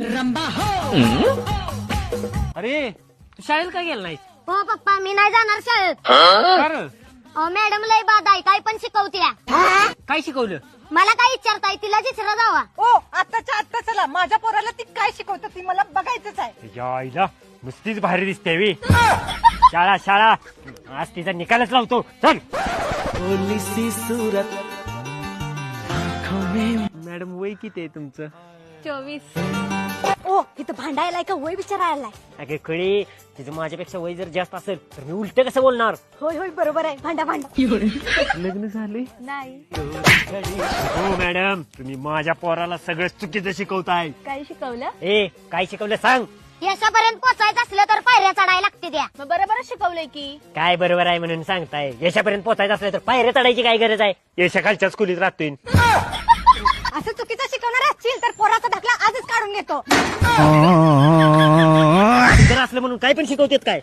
रंबा हो. अरे तू शाळेला का गेला नाहीस? हो पप्पा मी नाही जाणार शाळेत. बरं. मॅडम लय बाद आहे काय पण शिकवत्या. काय शिकवलं? मला काय विचारताय तिला विचारा जावा. ओ आत्ताच्या आत्ता चला माझ्या पोराला ती काय शिकवत ती मला बघायचंच आहे. तुझ्या आईला नुसतीच भारी दिसते वी. शाळा शाळा आज तिचा निकालच लावतो. चल. मॅडम वय किती आहे तुमचं? 24. ओ इथं भांडायलाय का वय विचारायलाय? अगे कळी तिचं माझ्यापेक्षा वय जर जास्त असेल तर मी उलट कसं बोलणार? होय होय बरोबर आहे भांडा भांडा. लग्न झाले? नाही. हो मॅडम तुम्ही माझ्या पोराला सगळं चुकीचं शिकवताय. काय शिकवलं? ए काय शिकवलं सांग. यशापर्यंत पोचायचं असलं तर पायऱ्या चढायला लागते द्या. मग बरोबर शिकवलंय की. काय बरोबर आहे म्हणून सांगताय? यशापर्यंत पोचायचं असलं तर पायऱ्या चढायची काय गरज आहे? यशा खालच्या स्कूलीत राहतोय. असं चुकीचं शिकवणार असतील तर पोराचा दाखला आजच काढून घेतो. असलं म्हणून काय पण शिकवतेत काय?